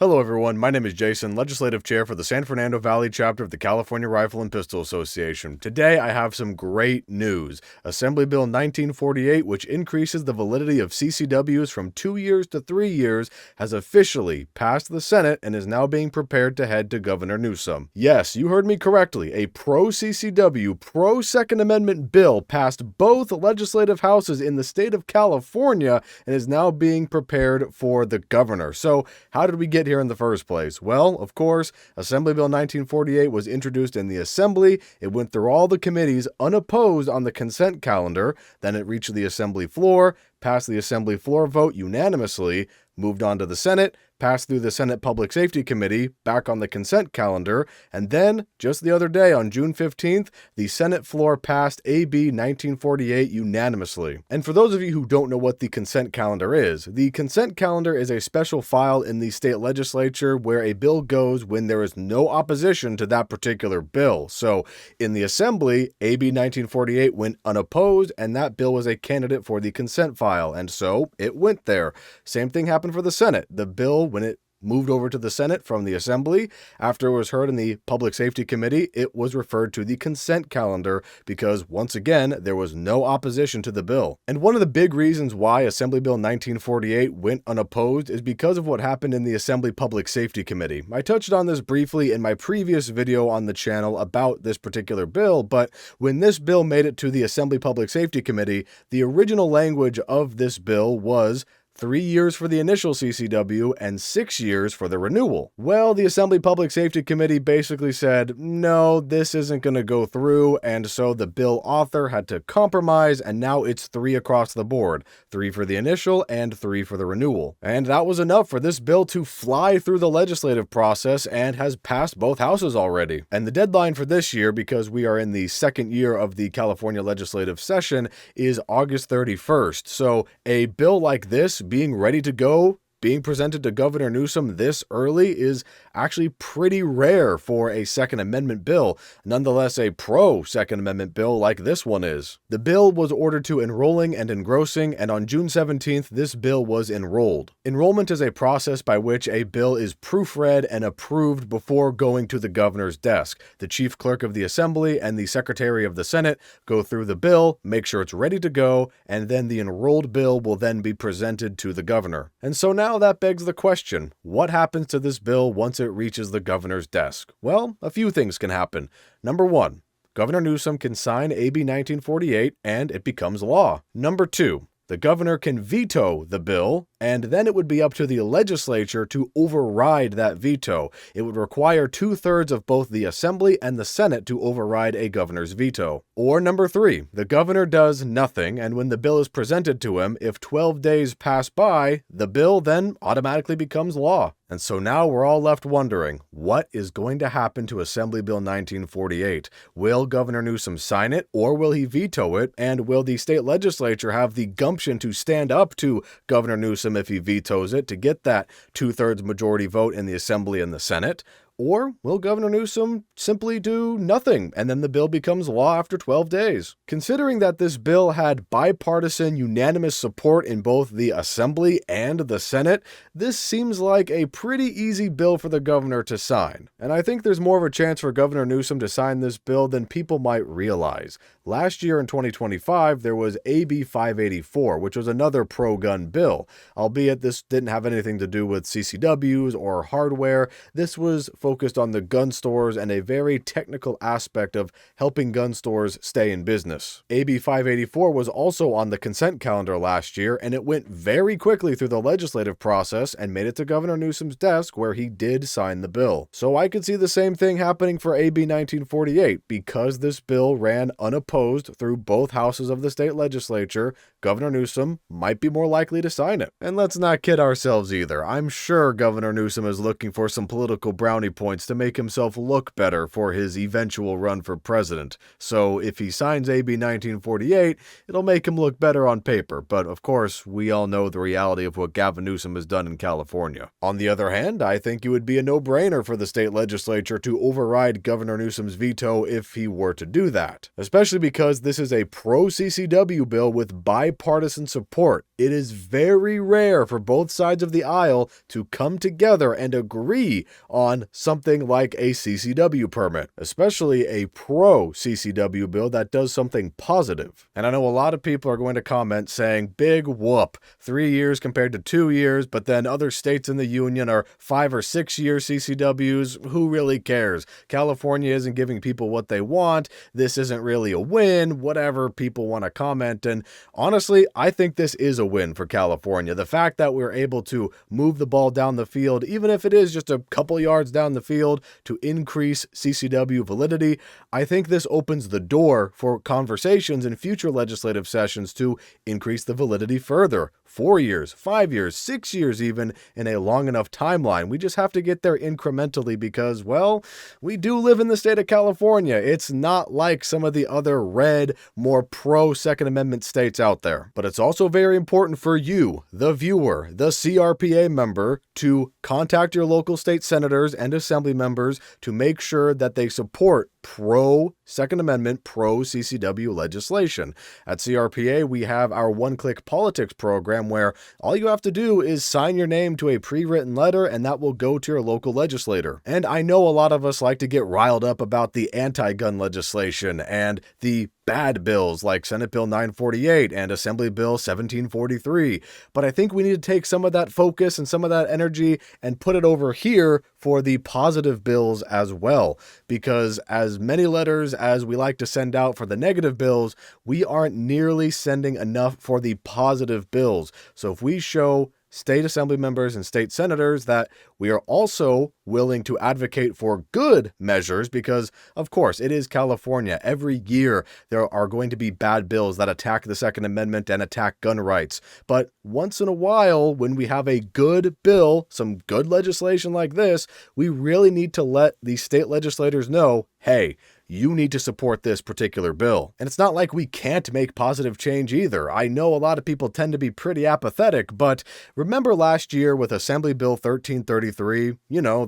Hello everyone, my name is Jason, Legislative Chair for the San Fernando Valley Chapter of the California Rifle and Pistol Association. Today I have some great news. Assembly Bill 1948, which increases the validity of CCWs from 2 years to 3 years, has officially passed the Senate and is now being prepared to head to Governor Newsom. Yes, you heard me correctly. A pro-CCW, pro-Second Amendment bill passed both legislative houses in the state of California and is now being prepared for the governor. So, how did we get here in the first place? Well, of course, Assembly Bill 1948 was introduced in the Assembly. It went through all the committees unopposed on the consent calendar. Then it reached the Assembly floor, passed the Assembly floor vote unanimously, moved on to the Senate, passed through the Senate Public Safety Committee, back on the consent calendar, and then, just the other day on June 15th, the Senate floor passed AB 1948 unanimously. And for those of you who don't know what the consent calendar is a special file in the state legislature where a bill goes when there is no opposition to that particular bill. So, in the Assembly, AB 1948 went unopposed, and that bill was a candidate for the consent file, and so it went there. Same thing happened for the Senate. The bill, when it moved over to the Senate from the Assembly, after it was heard in the Public Safety Committee, it was referred to the consent calendar because, once again, there was no opposition to the bill. And one of the big reasons why Assembly Bill 1948 went unopposed is because of what happened in the Assembly Public Safety Committee. I touched on this briefly in my previous video on the channel about this particular bill, but when this bill made it to the Assembly Public Safety Committee, the original language of this bill was 3 years for the initial CCW and 6 years for the renewal. Well, the Assembly Public Safety Committee basically said, no, this isn't going to go through, and so the bill author had to compromise, and now it's 3 across the board. 3 for the initial and 3 for the renewal. And that was enough for this bill to fly through the legislative process and has passed both houses already. And the deadline for this year, because we are in the second year of the California legislative session, is August 31st. So a bill like this being ready to go, being presented to Governor Newsom this early is actually pretty rare for a Second Amendment bill, nonetheless a pro-Second Amendment bill like this one is. The bill was ordered to enrolling and engrossing, and on June 17th, this bill was enrolled. Enrollment is a process by which a bill is proofread and approved before going to the governor's desk. The chief clerk of the Assembly and the secretary of the Senate go through the bill, make sure it's ready to go, and then the enrolled bill will then be presented to the governor. And so now that begs the question, what happens to this bill once it reaches the governor's desk? Well, a few things can happen. Number 1, Governor Newsom can sign AB 1948 and it becomes law. Number 2, the governor can veto the bill, and then it would be up to the legislature to override that veto. It would require 2/3 of both the Assembly and the Senate to override a governor's veto. Or number 3, the governor does nothing, and when the bill is presented to him, if 12 days pass by, the bill then automatically becomes law. And so now we're all left wondering, what is going to happen to Assembly Bill 1948? Will Governor Newsom sign it, or will he veto it? And will the state legislature have the gumption to stand up to Governor Newsom if he vetoes it to get that 2/3 majority vote in the Assembly and the Senate? Or will Governor Newsom simply do nothing, and then the bill becomes law after 12 days? Considering that this bill had bipartisan, unanimous support in both the Assembly and the Senate, this seems like a pretty easy bill for the governor to sign. And I think there's more of a chance for Governor Newsom to sign this bill than people might realize. Last year in 2025, there was AB 584, which was another pro-gun bill. Albeit this didn't have anything to do with CCWs or hardware. This was focused on the gun stores and a very technical aspect of helping gun stores stay in business. AB 584 was also on the consent calendar last year, and it went very quickly through the legislative process and made it to Governor Newsom's desk where he did sign the bill. So I could see the same thing happening for AB 1948. Because this bill ran unopposed through both houses of the state legislature, Governor Newsom might be more likely to sign it. And let's not kid ourselves either. I'm sure Governor Newsom is looking for some political brownie points to make himself look better for his eventual run for president. So if he signs AB 1948, it'll make him look better on paper, but of course, we all know the reality of what Gavin Newsom has done in California. On the other hand, I think it would be a no-brainer for the state legislature to override Governor Newsom's veto if he were to do that, especially because this is a pro-CCW bill with bipartisan support. It is very rare for both sides of the aisle to come together and agree on something like a CCW permit, especially a pro-CCW bill that does something positive. And I know a lot of people are going to comment saying, big whoop, 3 years compared to 2 years, but then other states in the union are 5 or 6 year CCWs. Who really cares? California isn't giving people what they want. This isn't really a win, whatever people want to comment. And honestly, I think this is a win for California. The fact that we're able to move the ball down the field, even if it is just a couple yards down the field, to increase CCW validity, I think this opens the door for conversations in future legislative sessions to increase the validity further. 4 years, 5 years, 6 years even, in a long enough timeline. We just have to get there incrementally because, well, we do live in the state of California. It's not like some of the other red, more pro-Second Amendment states out there. But it's also very important for you, the viewer, the CRPA member, to contact your local state senators and assembly members to make sure that they support pro-Second Amendment, pro-CCW legislation. At CRPA, we have our one-click politics program where all you have to do is sign your name to a pre-written letter and that will go to your local legislator. And I know a lot of us like to get riled up about the anti-gun legislation and the bad bills like Senate Bill 948 and Assembly Bill 1743, but I think we need to take some of that focus and some of that energy and put it over here for the positive bills as well, because as many letters as we like to send out for the negative bills, we aren't nearly sending enough for the positive bills. So if we show state assembly members and state senators that we are also willing to advocate for good measures, because of course it is California. Every year there are going to be bad bills that attack the Second Amendment and attack gun rights. But once in a while, when we have a good bill, some good legislation like this, we really need to let the state legislators know, hey, you need to support this particular bill. And it's not like we can't make positive change either. I know a lot of people tend to be pretty apathetic, but remember last year with Assembly Bill 1333,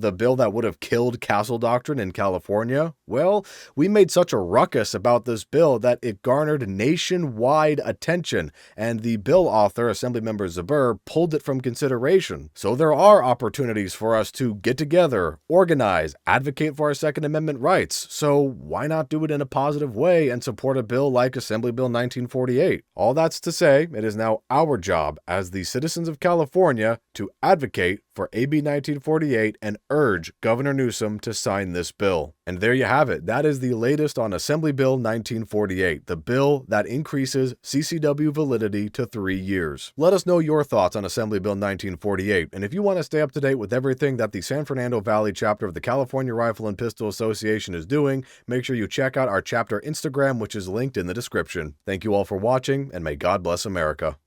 the bill that would have killed castle doctrine in California? Well, we made such a ruckus about this bill that it garnered nationwide attention, and the bill author, Assemblymember Zuber, pulled it from consideration. So there are opportunities for us to get together, organize, advocate for our Second Amendment rights. So why not do it in a positive way and support a bill like Assembly Bill 1948? All that's to say, it is now our job as the citizens of California to advocate for AB 1948 and urge Governor Newsom to sign this bill. And there you have it. That is the latest on Assembly Bill 1948, the bill that increases CCW validity to 3 years. Let us know your thoughts on Assembly Bill 1948, and if you want to stay up to date with everything that the San Fernando Valley chapter of the California Rifle and Pistol Association is doing, make sure you check out our chapter Instagram, which is linked in the description. Thank you all for watching, and may God bless America.